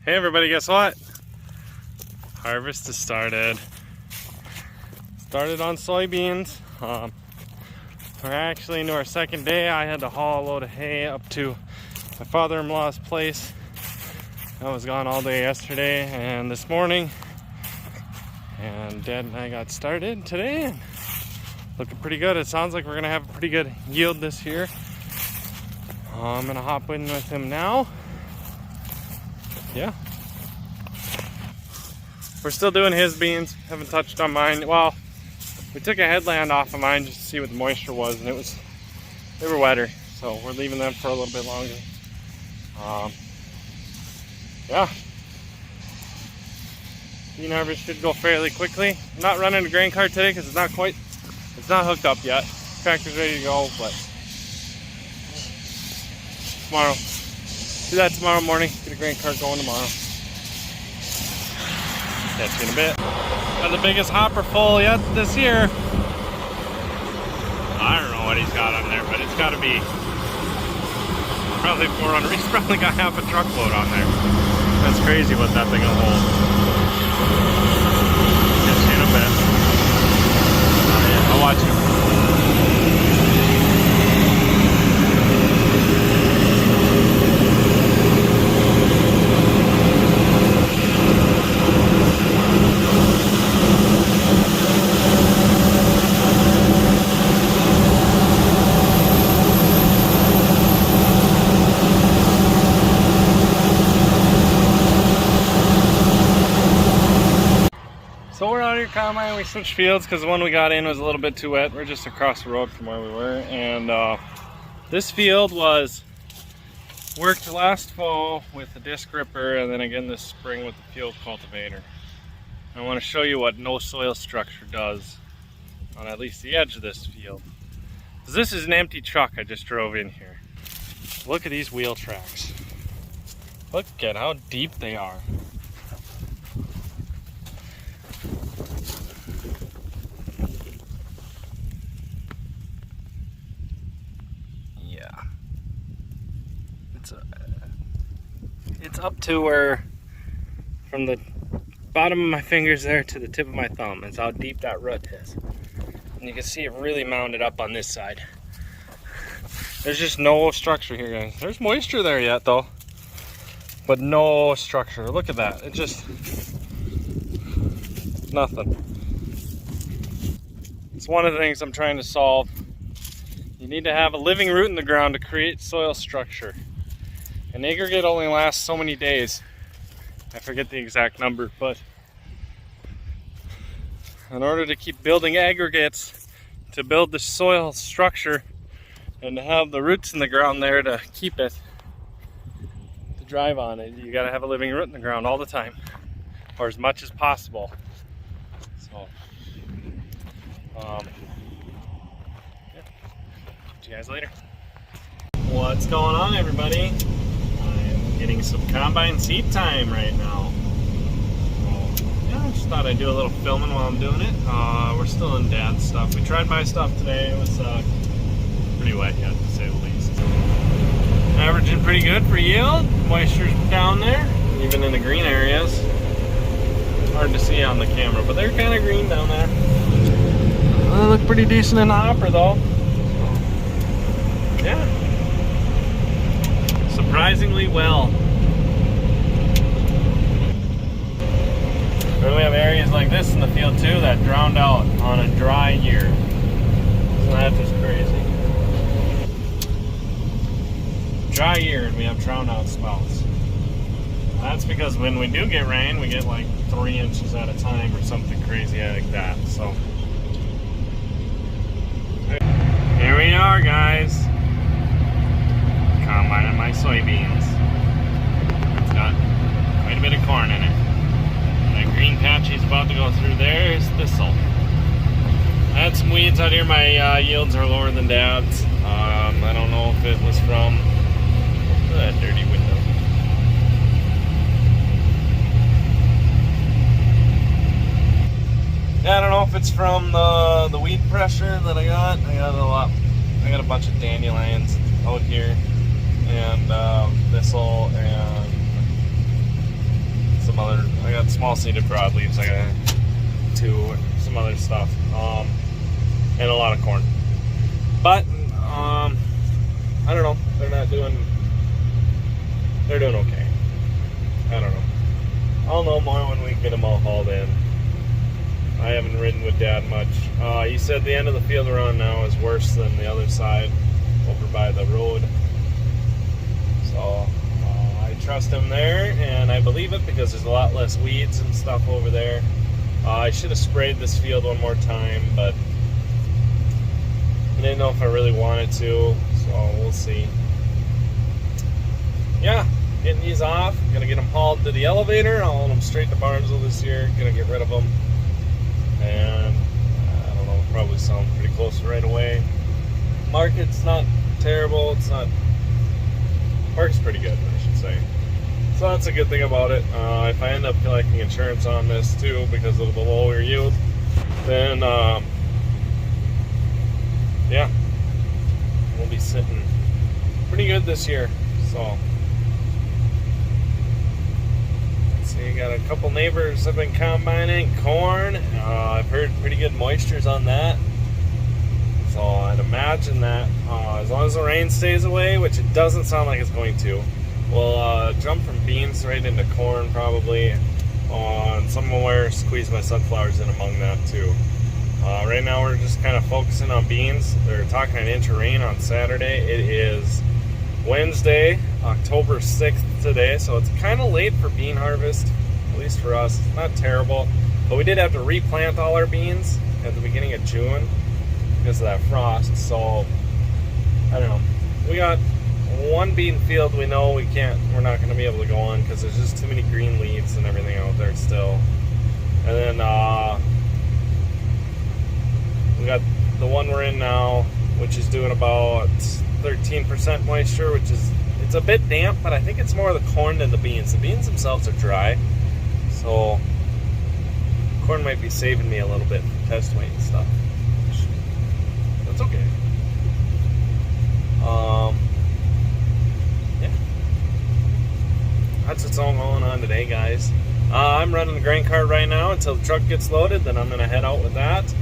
Hey everybody, guess what? Harvest has started. Started on soybeans. We're actually into our second day. I had to haul a load of hay up to my father-in-law's place. I was gone all day yesterday and this morning. And Dad and I got started today. And looking pretty good. It sounds like we're gonna have a pretty good yield this year. I'm gonna hop in with him now. Yeah. We're still doing his beans. Haven't touched on mine. Well, we took a headland off of mine just to see what the moisture was, and they were wetter. So we're leaving them for a little bit longer. Yeah. Bean harvest should go fairly quickly. I'm not running a grain cart today because it's not hooked up yet. Tractor's ready to go, but tomorrow. Do that tomorrow morning. Get a grain cart going tomorrow. Catch you in a bit. Got the biggest hopper full yet this year. I don't know what he's got on there, but it's got to be probably 400. He's probably got half a truckload on there. That's crazy what that thing will hold. Catch you in a bit. Oh yeah, I'll watch you. So we're out here combine. We switched fields because the one we got in was a little bit too wet. We're just across the road from where we were, and this field was worked last fall with the disc ripper, and then again this spring with the field cultivator. I want to show you what no soil structure does on at least the edge of this field. This is an empty truck I just drove in here. Look at these wheel tracks. Look at how deep they are. It's up to where, from the bottom of my fingers there to the tip of my thumb, is how deep that root is. And you can see it really mounded up on this side. There's just no structure here, guys. There's moisture there yet though, but no structure. Look at that. It just, nothing. It's one of the things I'm trying to solve. You need to have a living root in the ground to create soil structure. An aggregate only lasts so many days. I forget the exact number, but in order to keep building aggregates, to build the soil structure, and to have the roots in the ground there to keep it, to drive on it, you gotta have a living root in the ground all the time, or as much as possible. So, yeah. See you guys later. What's going on, everybody? Getting some combine seed time right now. So, yeah, I just thought I'd do a little filming while I'm doing it. We're still in Dad's stuff. We tried my stuff today. It was pretty wet yet, to say the least. Averaging pretty good for yield. Moisture's down there, even in the green areas. Hard to see on the camera, but they're kind of green down there. They look pretty decent in the hopper though. Yeah. Surprisingly well. But we have areas like this in the field too that drowned out on a dry year. Isn't that just crazy? Dry year and we have drowned out spouts. That's because when we do get rain, we get like 3 inches at a time or something crazy like that. So here we are, guys. Combining my soybeans. It's got quite a bit of corn in it. That green patch he's about to go through there is thistle. I had some weeds out here. My yields are lower than Dad's. I don't know if it was from that dirty window. Yeah, I don't know if it's from the weed pressure that I got. I got a bunch of dandelions out here, and thistle, and got small seeded broadleaves. I got some other stuff, and a lot of corn. But I don't know. They're doing okay. I don't know. I'll know more when we get them all hauled in. I haven't ridden with Dad much. He said the end of the field we're on now is worse than the other side over by the road. So I trust him there, and I believe it because there's a lot less weeds and stuff over there. I should have sprayed this field one more time, but I didn't know if I really wanted to, so we'll see. Yeah, getting these off. Gonna get them hauled to the elevator. I'll haul them straight to Barnesville this year. Gonna get rid of them. And I don't know, probably sell them pretty close right away. Market's not terrible. It's not. Market's pretty good, I should say. So that's a good thing about it. If I end up collecting insurance on this too because of the lower yield, then yeah, we'll be sitting pretty good this year. So. You got a couple neighbors have been combining corn. I've heard pretty good moistures on that. So I'd imagine that as long as the rain stays away, which it doesn't sound like it's going to, we'll jump from beans right into corn probably. And somewhere squeeze my sunflowers in among that too. Right now we're just kind of focusing on beans. They're talking an inch of rain on Saturday. It is Wednesday, October 6th today, so it's kind of late for bean harvest, at least for us. It's not terrible, but we did have to replant all our beans at the beginning of June because of that frost, so I don't know. We got one bean field we know we're not going to be able to go on because there's just too many green leaves and everything out there still. And then we got the one we're in now, which is doing about 13% moisture, which is, it's a bit damp, but I think it's more the corn than the beans. The beans themselves are dry, so corn might be saving me a little bit for test weight and stuff. That's okay. Yeah, that's what's all going on today, guys. I'm running the grain cart right now until the truck gets loaded, then I'm gonna head out with that.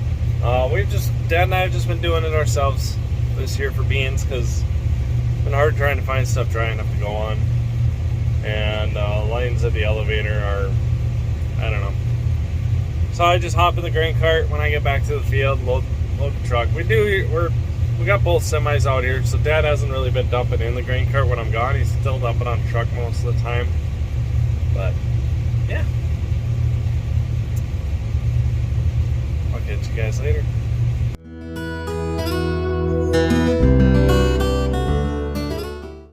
Dad and I have just been doing it ourselves this year for beans because it's been hard trying to find stuff dry enough to go on, and lines at the elevator are, I don't know. So I just hop in the grain cart when I get back to the field, load the truck. We got both semis out here, so Dad hasn't really been dumping in the grain cart when I'm gone. He's still dumping on the truck most of the time, but yeah, I'll catch you guys later.